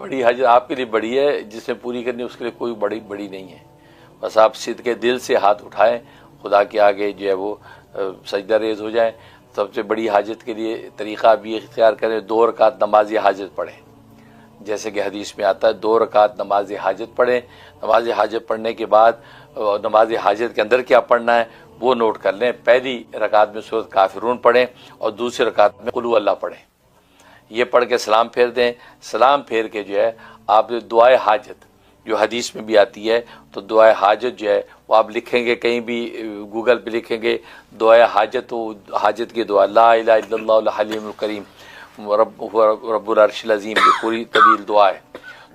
بڑی حاجت آپ کے لیے بڑی ہے، جس نے پوری کرنی اس کے لیے کوئی بڑی نہیں ہے. بس آپ صدق کے دل سے ہاتھ اٹھائیں، خدا کے آگے جو ہے وہ سجدہ ریز ہو جائیں. سب سے بڑی حاجت کے لیے طریقہ آپ یہ اختیار کریں، 2 رکعت نماز حاجت پڑھیں. جیسے کہ حدیث میں آتا ہے 2 رکعت نماز حاجت پڑھیں. نماز حاجت پڑھنے کے بعد نماز حاجت کے اندر کیا پڑھنا ہے وہ نوٹ کر لیں. پہلی رکعت میں سورۃ کافرون پڑھیں اور دوسری رکعت میں قل هو اللہ پڑھیں. یہ پڑھ کے سلام پھیر دیں. سلام پھیر کے جو ہے آپ دعائے حاجت جو حدیث میں بھی آتی ہے، تو دعائے حاجت جو ہے وہ آپ لکھیں گے، کہیں بھی گوگل پہ لکھیں گے دعائے حاجت، تو حاجت کی دعا لا الہ الا اللہ الحلیم الکریم رب العرش العظیم، یہ پوری طویل دعا ہے.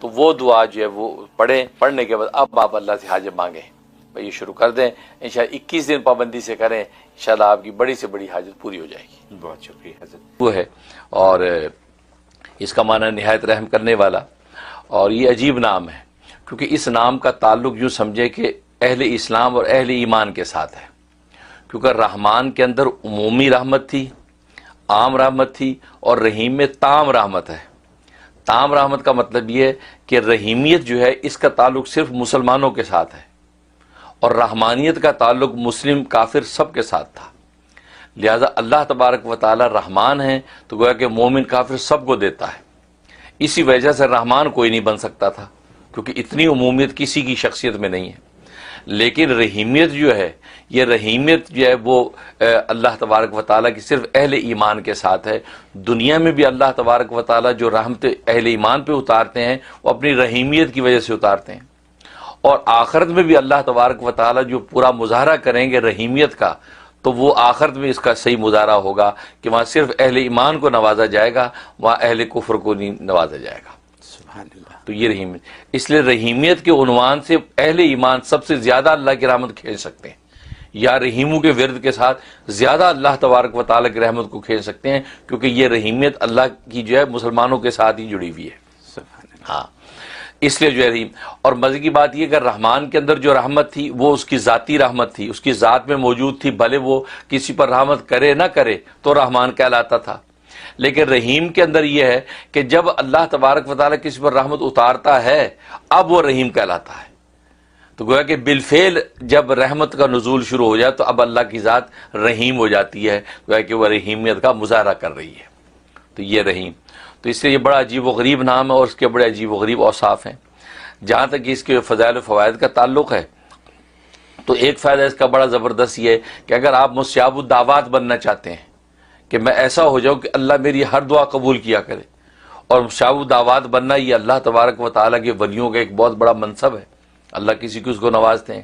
تو وہ دعا جو ہے وہ پڑھیں. پڑھنے کے بعد اب آپ اللہ سے حاجت مانگیں. بھائی یہ شروع کر دیں، انشاءاللہ 21 دن پابندی سے کریں، انشاءاللہ آپ کی بڑی سے بڑی حاجت پوری ہو جائے گی. بہت شکریہ حضرت. وہ ہے، اور اس کا معنی نہایت رحم کرنے والا. اور یہ عجیب نام ہے کیونکہ اس نام کا تعلق یوں سمجھے کہ اہل اسلام اور اہل ایمان کے ساتھ ہے. کیونکہ رحمان کے اندر عمومی رحمت تھی، عام رحمت تھی، اور رحیم میں تام رحمت ہے. تام رحمت کا مطلب یہ ہے کہ رحیمیت جو ہے اس کا تعلق صرف مسلمانوں کے ساتھ ہے، اور رحمانیت کا تعلق مسلم کافر سب کے ساتھ تھا. لہذا اللہ تبارک و تعالی رحمان ہیں تو گویا کہ مومن کافر سب کو دیتا ہے. اسی وجہ سے رحمان کوئی نہیں بن سکتا تھا کیونکہ اتنی عمومیت کسی کی شخصیت میں نہیں ہے. لیکن رحیمیت جو ہے، یہ رحیمیت جو ہے وہ اللہ تبارک و تعالیٰ کی صرف اہل ایمان کے ساتھ ہے. دنیا میں بھی اللہ تبارک و تعالیٰ جو رحمت اہل ایمان پہ اتارتے ہیں وہ اپنی رحیمیت کی وجہ سے اتارتے ہیں، اور آخرت میں بھی اللہ تبارک و تعالیٰ جو پورا مظاہرہ کریں گے رحیمیت کا، تو وہ آخرت میں اس کا صحیح مظاہرہ ہوگا کہ وہاں صرف اہل ایمان کو نوازا جائے گا، وہاں اہل کفر کو نہیں نوازا جائے گا. سبحان اللہ. تو یہ رحیمیت، اس لیے رحیمیت کے عنوان سے اہل ایمان سب سے زیادہ اللہ کی رحمت کھینچ سکتے ہیں، یا رحیموں کے ورد کے ساتھ زیادہ اللہ تبارک و تعالیٰ کی رحمت کو کھینچ سکتے ہیں، کیونکہ یہ رحیمیت اللہ کی جو ہے مسلمانوں کے ساتھ ہی جڑی ہوئی ہے. سبحان اللہ. ہاں، اس لیے جو ہے رحیم. اور مزے کی بات یہ کہ رحمان کے اندر جو رحمت تھی وہ اس کی ذاتی رحمت تھی، اس کی ذات میں موجود تھی، بھلے وہ کسی پر رحمت کرے نہ کرے تو رحمان کہلاتا تھا. لیکن رحیم کے اندر یہ ہے کہ جب اللہ تبارک و تعالیٰ کسی پر رحمت اتارتا ہے اب وہ رحیم کہلاتا ہے. تو گویا کہ بالفعل جب رحمت کا نزول شروع ہو جائے تو اب اللہ کی ذات رحیم ہو جاتی ہے، گویا کہ وہ رحیمیت کا مظاہرہ کر رہی ہے. تو یہ رحیم، تو اس سے یہ بڑا عجیب و غریب نام ہے اور اس کے بڑے عجیب و غریب اوصاف ہیں. جہاں تک اس کے فضائل و فوائد کا تعلق ہے تو ایک فائدہ اس کا بڑا زبردست یہ ہے کہ اگر آپ مستجاب الدعوات بننا چاہتے ہیں کہ میں ایسا ہو جاؤں کہ اللہ میری ہر دعا قبول کیا کرے، اور مستجاب الدعوات بننا یہ اللہ تبارک و تعالیٰ کے ولیوں کا ایک بہت بڑا منصب ہے، اللہ کسی کو اس کو نوازتے ہیں.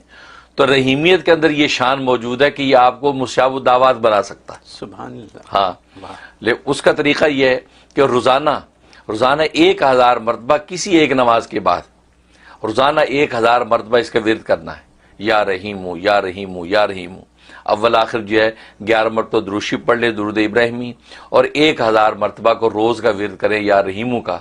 تو رحیمیت کے اندر یہ شان موجود ہے کہ یہ آپ کو مستجاب الدعوات بنا سکتا ہے. سبحان اللہ. ہاں، اس کا طریقہ یہ ہے کہ روزانہ 1000 مرتبہ کسی ایک نماز کے بعد روزانہ 1000 مرتبہ اس کا ورد کرنا ہے، یا رحیمو یا رحیمو یا رحیمو. اول آخر جو ہے 11 مرتبہ درود شریف پڑھ لیں، درود ابراہیمی، اور 1000 مرتبہ کو روز کا ورد کریں یا رحیمو کا.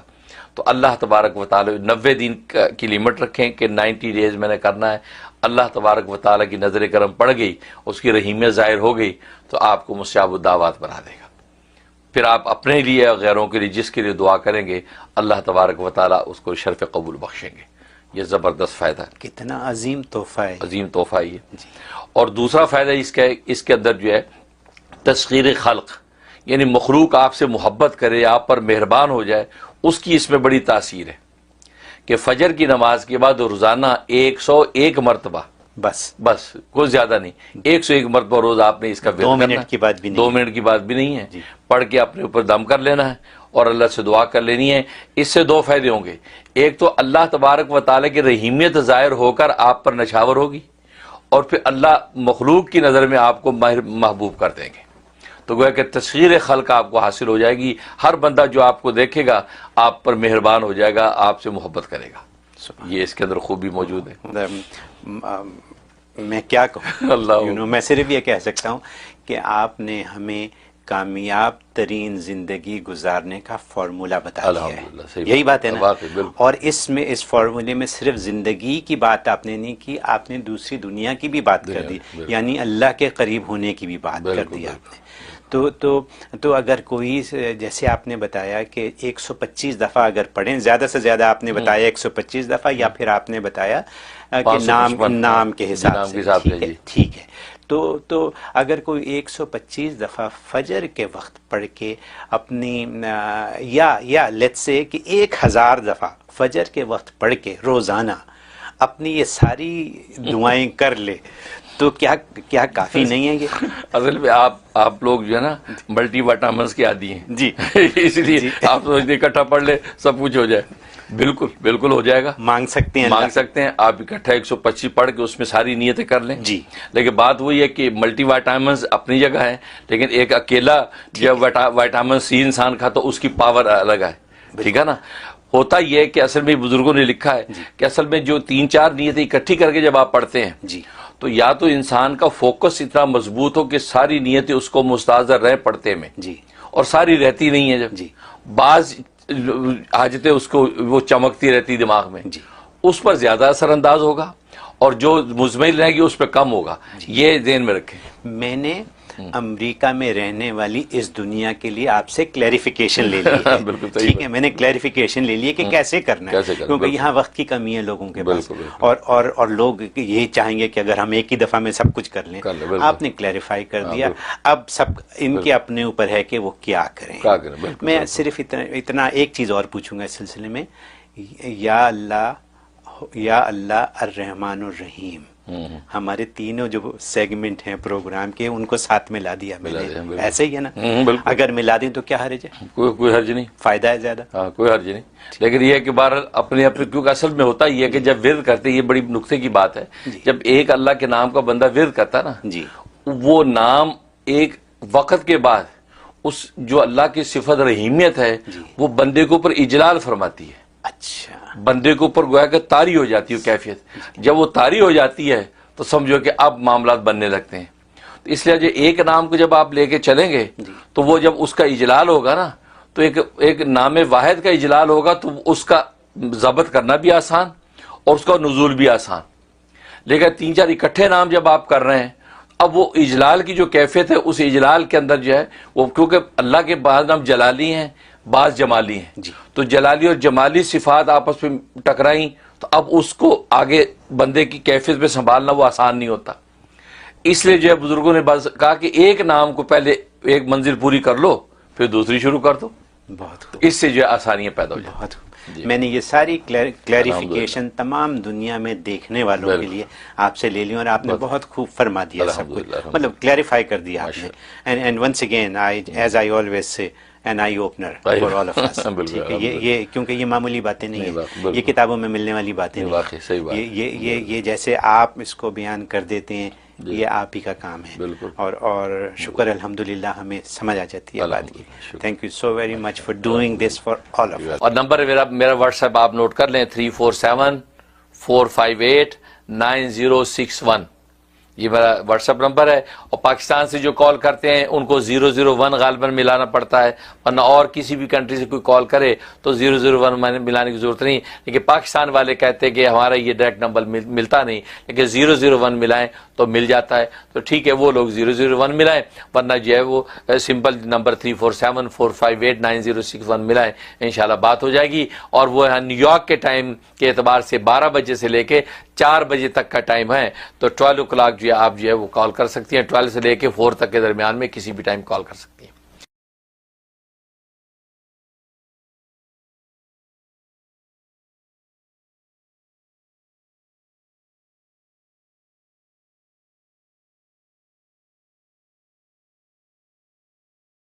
تو اللہ تبارک و تعالی 90 دن کی لمٹ رکھیں کہ 90 ڈیز میں نے کرنا ہے. اللہ تبارک و تعالیٰ کی نظر کرم پڑ گئی، اس کی رحیمیت ظاہر ہو گئی تو آپ کو مستجاب الدعوات بنا دے گا. پھر آپ اپنے لیے اور غیروں کے لیے جس کے لیے دعا کریں گے اللہ تبارک و تعالیٰ اس کو شرف قبول بخشیں گے. یہ زبردست فائدہ ہے، کتنا عظیم تحفہ ہے، عظیم تحفہ یہ. اور دوسرا فائدہ اس کے اندر جو ہے تسخیر خلق، یعنی مخلوق آپ سے محبت کرے، آپ پر مہربان ہو جائے، اس کی اس میں بڑی تاثیر ہے کہ فجر کی نماز کے بعد روزانہ 101 مرتبہ، بس کوئی زیادہ نہیں، 101 مرتبہ روز آپ نے اس کا 2 منٹ کی بات بھی نہیں، 2 منٹ کی بات بھی نہیں ہے، پڑھ کے اپنے اوپر دم کر لینا ہے اور اللہ سے دعا کر لینی ہے. اس سے 2 فائدے ہوں گے. ایک تو اللہ تبارک و تعالیٰ کی رحیمیت ظاہر ہو کر آپ پر نچھاور ہوگی، اور پھر اللہ مخلوق کی نظر میں آپ کو محبوب کر دیں گے. تو گویا کہ تسخیر خلق آپ کو حاصل ہو جائے گی. ہر بندہ جو آپ کو دیکھے گا آپ پر مہربان ہو جائے گا، آپ سے محبت کرے گا. یہ اس کے اندر خوبی موجود ہے. میں کیا کہوں، اللہ میں صرف یہ کہہ سکتا ہوں کہ آپ نے ہمیں کامیاب ترین زندگی گزارنے کا فارمولہ بتا دیا ہے. یہی بات ہے نا. اور اس فارمولے میں صرف زندگی کی بات آپ نے نہیں کی، آپ نے دوسری دنیا کی بھی بات کر دی، یعنی اللہ کے قریب ہونے کی بھی بات کر دی آپ نے. تو اگر کوئی جیسے آپ نے بتایا کہ 125 دفعہ اگر پڑھیں، زیادہ سے زیادہ آپ نے بتایا 125 دفعہ، یا پھر آپ نے بتایا کہ نام کے حساب سے، ٹھیک ہے، تو اگر کوئی 125 دفعہ فجر کے وقت پڑھ کے اپنی یا لیٹ سے کہ 1000 دفعہ فجر کے وقت پڑھ کے روزانہ اپنی یہ ساری دعائیں کر لے تو کیا کافی نہیں ہے یہ؟ اصل میں آپ لوگ جو ہے نا ملٹی وٹامنس کے عادی ہیں جی، اس لیے آپ سوچتے اکٹھا پڑھ لے سب کچھ ہو جائے. بالکل ہو جائے گا. مانگ سکتے ہیں آپ اکٹھا 125 پڑھ کے اس میں ساری نیتیں کر لیں جی. لیکن بات وہی ہے کہ ملٹی وائٹامنز اپنی جگہ ہے، لیکن ایک اکیلا جب وائٹامن سی انسان کھا تو اس کی پاور الگ ہے. ٹھیک ہے نا. ہوتا یہ ہے کہ اصل میں بزرگوں نے لکھا ہے کہ اصل میں جو 3-4 نیتیں اکٹھی کر کے جب آپ پڑھتے ہیں جی، تو یا تو انسان کا فوکس اتنا مضبوط ہو کہ ساری نیتیں اس کو مستحضر رہے پڑھتے میں جی، اور ساری رہتی نہیں ہے جب جی، بعض حاجتیں اس کو وہ چمکتی رہتی دماغ میں جی، اس پر زیادہ اثر انداز ہوگا، اور جو مزمل رہے گی اس پہ کم ہوگا. یہ ذہن میں رکھیں. میں نے امریکہ میں رہنے والی اس دنیا کے لیے آپ سے کلیریفیکیشن لے لی ہے. بالکل ٹھیک ہے، میں نے کلیریفیکیشن لے لی ہے کہ کیسے کرنا ہے، کیونکہ یہاں وقت کی کمی ہے لوگوں کے پاس، اور لوگ یہی چاہیں گے کہ اگر ہم ایک ہی دفعہ میں سب کچھ کر لیں. آپ نے کلیریفائی کر دیا. اب سب ان کے اپنے اوپر ہے کہ وہ کیا کریں. میں صرف اتنا ایک چیز اور پوچھوں گا اس سلسلے میں. یا اللہ الرحمن الرحیم، ہمارے تینوں جو سیگمنٹ ہیں پروگرام کے ان کو ساتھ ملا دیا میں نے، ایسے ہی ہے نا؟ اگر ملا دیں تو کیا حرج ہے؟ کوئی حرج نہیں، فائدہ ہے زیادہ. کوئی حرج نہیں. لیکن یہ ہے کہ بہرحال اپنے کیونکہ اصل میں ہوتا یہ ہے کہ جب ورد کرتے، یہ بڑی نقطے کی بات ہے، جب ایک اللہ کے نام کا بندہ ورد کرتا نا جی، وہ نام ایک وقت کے بعد اس جو اللہ کی صفت رحیمیت ہے وہ بندے کے اوپر اجلال فرماتی ہے. اچھا، بندے کے اوپر گویا کہ طاری ہو جاتی ہے کیفیت. جب وہ طاری ہو جاتی ہے تو سمجھو کہ اب معاملات بننے لگتے ہیں. تو اس لیے جو ایک نام کو جب آپ لے کے چلیں گے تو وہ جب اس کا اجلال ہوگا نا، تو ایک نام واحد کا اجلال ہوگا تو اس کا ضبط کرنا بھی آسان اور اس کا نزول بھی آسان. لیکن 3-4 اکٹھے نام جب آپ کر رہے ہیں، اب وہ اجلال کی جو کیفیت ہے اس اجلال کے اندر جو ہے وہ، کیونکہ اللہ کے بعض نام جلالی ہیں بعض جمالی ہیں جی، تو جلالی اور جمالی صفات آپس میں ٹکرائیں تو اب اس کو آگے بندے کی کیفیت پہ سنبھالنا وہ آسان نہیں ہوتا. اس لیے جو ہے بزرگوں نے بس کہا کہ ایک نام کو پہلے ایک منزل پوری کر لو پھر دوسری شروع کر دو. بہت اس سے جو ہے آسانیاں پیدا ہو جاتی. جی. میں نے یہ ساری کلیریفیکیشن تمام دنیا میں دیکھنے والوں کے لیے آپ سے لے لی، اور آپ نے بہت خوب فرما دیا، سب کچھ مطلب کلیریفائی کر دیا آپ نے. And once again as I always say an eye opener for all of us. یہ کیونکہ یہ معمولی باتیں نہیں ہیں، یہ کتابوں میں ملنے والی باتیں نہیں ہیں. یہ جیسے آپ اس کو بیان کر دیتے ہیں یہ آپ ہی کا کام ہے، اور شکر الحمدللہ ہمیں سمجھ آ جاتی ہے بات کی. Thank you so very much for doing this for all of us. اور نمبر میرا واٹس ایپ آپ نوٹ کر لیں 347-458-9061. یہ میرا واٹس ایپ نمبر ہے. اور پاکستان سے جو کال کرتے ہیں ان کو 001 غالباً ملانا پڑتا ہے، ورنہ اور کسی بھی کنٹری سے کوئی کال کرے تو 001 ملانے کی ضرورت نہیں. لیکن پاکستان والے کہتے ہیں کہ ہمارا یہ ڈائریکٹ نمبر ملتا نہیں، لیکن 001 ملائیں تو مل جاتا ہے. تو ٹھیک ہے، وہ لوگ 001 ملائیں، ورنہ جو ہے وہ سمپل نمبر 347-458-9061 ملائیں. انشاءاللہ بات ہو جائے گی. اور وہ نیو یارک کے ٹائم کے اعتبار سے 12 بجے سے لے کے 4 بجے تک کا ٹائم ہے، تو 12 o'clock جو ہے آپ جو ہے وہ کال کر سکتی ہیں. 12 سے لے کے 4 تک کے درمیان میں کسی بھی ٹائم کال کر سکتی ہیں.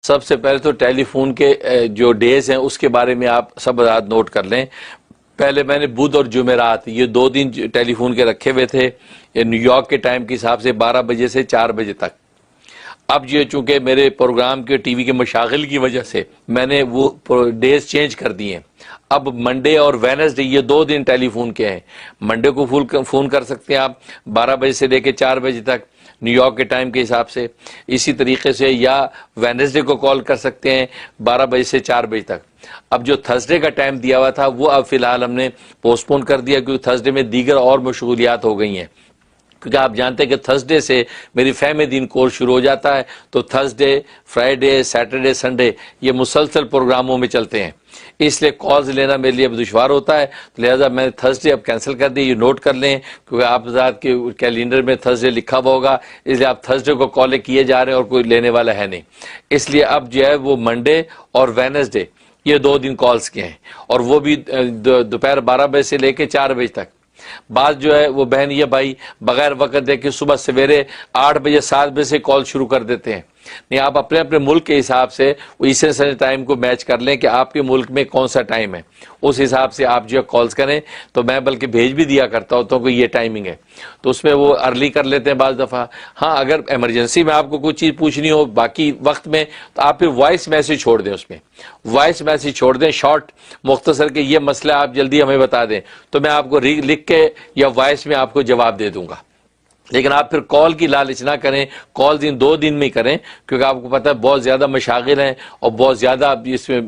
سب سے پہلے تو ٹیلی فون کے جو ڈیز ہیں اس کے بارے میں آپ سب رات نوٹ کر لیں. پہلے میں نے بدھ اور جمعرات یہ 2 دن ٹیلی فون کے رکھے ہوئے تھے نیو یارک کے ٹائم کے حساب سے 12 بجے سے 4 بجے تک. اب یہ چونکہ میرے پروگرام کے ٹی وی کے مشاغل کی وجہ سے میں نے وہ ڈیز چینج کر دیے. اب منڈے اور وینسڈے یہ 2 دن ٹیلی فون کے ہیں. منڈے کو فون کر سکتے ہیں آپ 12 بجے سے لے کے 4 بجے تک نیو یارک کے ٹائم کے حساب سے. اسی طریقے سے یا وینسڈے کو کال کر سکتے ہیں 12 بجے سے 4 بجے تک. اب جو تھرسڈے کا ٹائم دیا ہوا تھا وہ اب فی الحال ہم نے پوسٹ پون کر دیا کیونکہ تھرسڈے میں دیگر اور مشغولیات ہو گئی ہیں. کیونکہ آپ جانتے ہیں کہ تھرسڈے سے میری فہم دین کورس شروع ہو جاتا ہے، تو تھرسڈے، فرائیڈے، سیٹرڈے، سنڈے یہ مسلسل پروگراموں میں چلتے ہیں، اس لیے کالز لینا میرے لیے اب دشوار ہوتا ہے، لہذا میں نے تھرسڈے اب کینسل کر دی، یہ نوٹ کر لیں کیونکہ آپ ذات کے کیلنڈر میں تھرسڈے لکھا ہوا ہوگا، اس لیے آپ تھرسڈے کو کالیں کیے جا رہے ہیں اور کوئی لینے والا ہے نہیں، اس لیے اب جو ہے وہ منڈے اور وینسڈے یہ 2 دن کالز کے ہیں، اور وہ بھی دوپہر 12 بجے سے لے کے 4 بجے تک۔ بعض جو ہے وہ بہن یا بھائی بغیر وقت دے کے صبح سویرے 8 بجے 7 بجے سے کال شروع کر دیتے ہیں، نہیں آپ اپنے اپنے ملک کے حساب سے وہ ایسٹرن اسٹینڈرڈ ٹائم کو میچ کر لیں کہ آپ کے ملک میں کون سا ٹائم ہے، اس حساب سے آپ جو ہے کالز کریں، تو میں بلکہ بھیج بھی دیا کرتا ہوتا ہوں کہ یہ ٹائمنگ ہے، تو اس میں وہ ارلی کر لیتے ہیں بعض دفعہ۔ ہاں اگر ایمرجنسی میں آپ کو کوئی چیز پوچھنی ہو باقی وقت میں تو آپ پھر وائس میسج چھوڑ دیں، اس میں وائس میسج چھوڑ دیں شارٹ مختصر کہ یہ مسئلہ آپ جلدی ہمیں بتا دیں، تو میں آپ کو لکھ کے یا وائس میں آپ کو جواب دے دوں گا، لیکن آپ پھر کال کی لالچ نہ کریں، کال 2 دن میں ہی کریں، کیونکہ آپ کو پتہ ہے بہت زیادہ مشاغل ہیں اور بہت زیادہ اس میں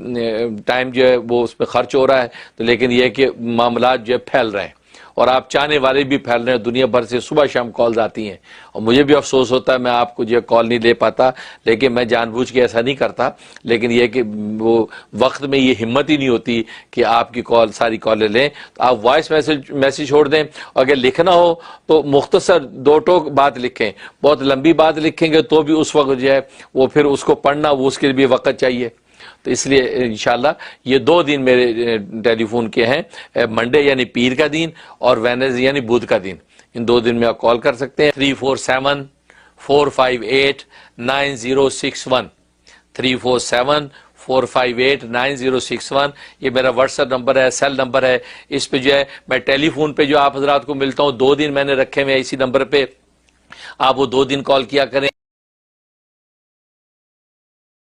ٹائم جو ہے وہ اس پہ خرچ ہو رہا ہے، تو لیکن یہ کہ معاملات جو ہے پھیل رہے ہیں اور آپ چاہنے والے بھی پھیل رہے ہیں، دنیا بھر سے صبح شام کالز آتی ہیں، اور مجھے بھی افسوس ہوتا ہے میں آپ کو جو کال نہیں لے پاتا، لیکن میں جان بوجھ کے ایسا نہیں کرتا، لیکن یہ کہ وہ وقت میں یہ ہمت ہی نہیں ہوتی کہ آپ کی کال ساری کالیں لیں، تو آپ وائس میسج چھوڑ دیں، اور اگر لکھنا ہو تو مختصر 2 ٹوک بات لکھیں، بہت لمبی بات لکھیں گے تو بھی اس وقت جو ہے وہ پھر اس کو پڑھنا وہ اس کے لیے بھی وقت چاہیے، تو اس لیے انشاءاللہ یہ 2 دن میرے ٹیلی فون کے ہیں، منڈے یعنی پیر کا دن اور وینسڈے یعنی بدھ کا دن، ان 2 دن میں آپ کال کر سکتے ہیں۔ 347-458-9061 347-458-9061 یہ میرا واٹس ایپ نمبر ہے، سیل نمبر ہے، اس پہ جو ہے میں ٹیلی فون پہ جو آپ حضرات کو ملتا ہوں 2 دن میں نے رکھے ہوئے اسی نمبر پہ، آپ وہ 2 دن کال کیا کریں۔